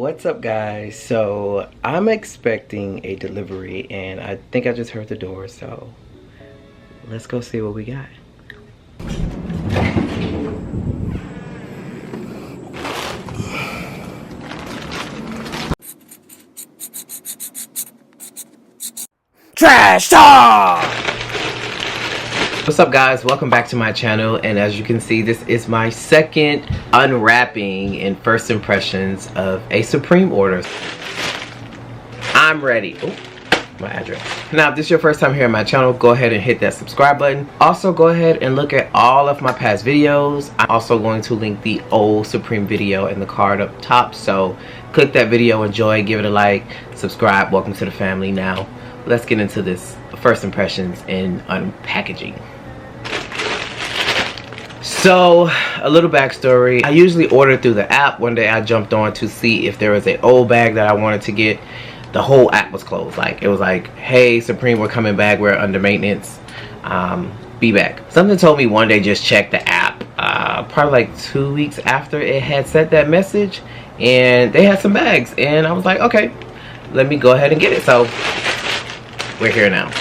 What's up, guys? So I'm expecting a delivery and I think I just heard the door, so let's go see what we got. Trash talk! What's up, guys? Welcome back to my channel, and as you can see, this is my second unwrapping and first impressions of a Supreme order. I'm ready. Oh, my address. Now, if this is your first time here on my channel, go ahead and hit that subscribe button. Also, go ahead and look at all of my past videos. I'm also going to link the old Supreme video in the card up top, so click that video, enjoy, give it a like, subscribe. Welcome to the family. Now let's get into this first impressions and unpackaging. So, a little backstory. I usually order through the app. One day I jumped on to see if there was an old bag that I wanted to get. The whole app was closed. Like, it was like, hey, Supreme, we're coming back. We're under maintenance. Be back. Something told me one day just check the app. Probably like 2 weeks after it had sent that message. And they had some bags. And I was like, okay, let me go ahead and get it. So, we're here now.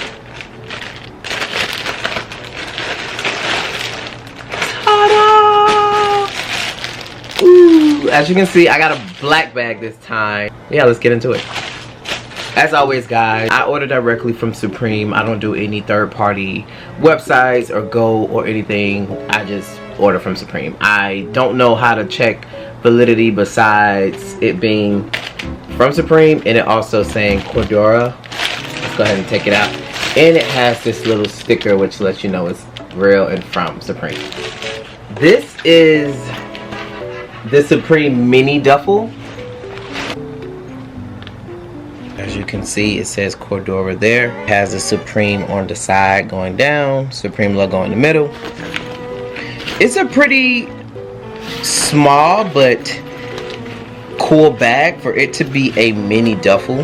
Ooh, as you can see, I got a black bag this time. Yeah, let's get into it. As always, guys, I order directly from Supreme. I don't do any third-party websites or Go or anything. I just order from Supreme. I don't know how to check validity besides it being from Supreme and it also saying Cordura. Let's go ahead and take it out. And it has this little sticker which lets you know it's real and from Supreme. This is the Supreme mini duffel. As you can see, it says Cordura there. It has the Supreme on the side going down, Supreme logo in the middle. It's a pretty small but cool bag for it to be a mini duffel.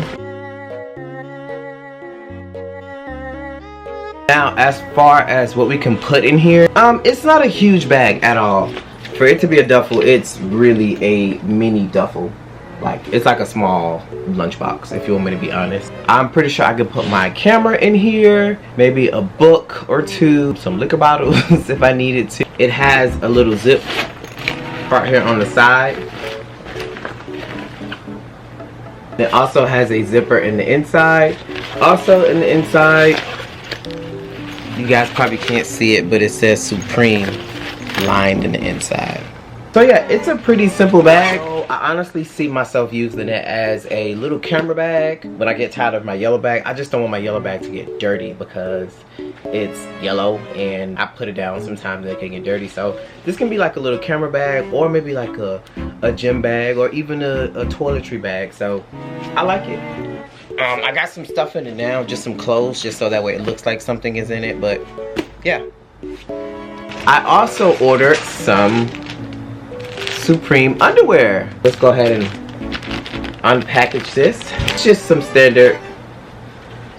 Now, as far as what we can put in here, it's not a huge bag at all. For it to be a duffel, it's really a mini duffel. Like, it's like a small lunchbox, if you want me to be honest. I'm pretty sure I could put my camera in here, maybe a book or two, some liquor bottles if I needed to. It has a little zip part here on the side. It also has a zipper in the inside. Also in the inside, you guys probably can't see it, but it says Supreme lined in the inside. So yeah, it's a pretty simple bag. I honestly see myself using it as a little camera bag when I get tired of my yellow bag. I just don't want my yellow bag to get dirty because it's yellow and I put it down sometimes it can get dirty. So this can be like a little camera bag or maybe like a gym bag or even a toiletry bag. So I like it. I got some stuff in it now, just some clothes, just so that way it looks like something is in it, but yeah. I also ordered some Supreme underwear. Let's go ahead and unpackage this. It's just some standard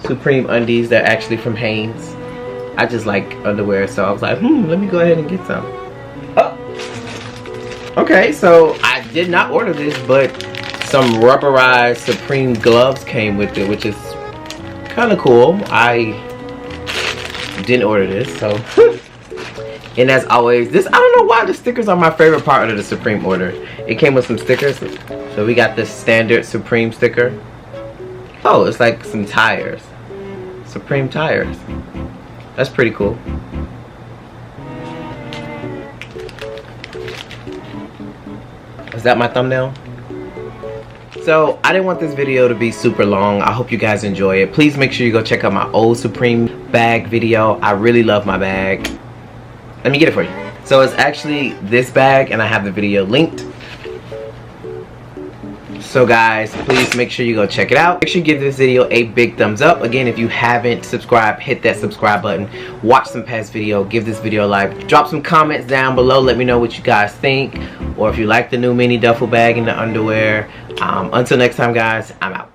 Supreme undies. They're actually from Hanes. I just like underwear, so I was like, let me go ahead and get some. Oh, okay, so I did not order this, but some rubberized Supreme gloves came with it, which is kind of cool. I didn't order this, so and as always, this, I don't know why the stickers are my favorite part of the Supreme order. It came with some stickers. So we got this standard Supreme sticker. Oh, it's like some tires. Supreme tires. That's pretty cool. Is that my thumbnail? So, I didn't want this video to be super long. I hope you guys enjoy it. Please make sure you go check out my old Supreme bag video. I really love my bag. Let me get it for you. So it's actually this bag and I have the video linked. So guys, please make sure you go check it out. Make sure you give this video a big thumbs up. Again, if you haven't subscribed, hit that subscribe button. Watch some past video. Give this video a like. Drop some comments down below. Let me know what you guys think. Or if you like the new mini duffel bag and the underwear. Until next time, guys, I'm out.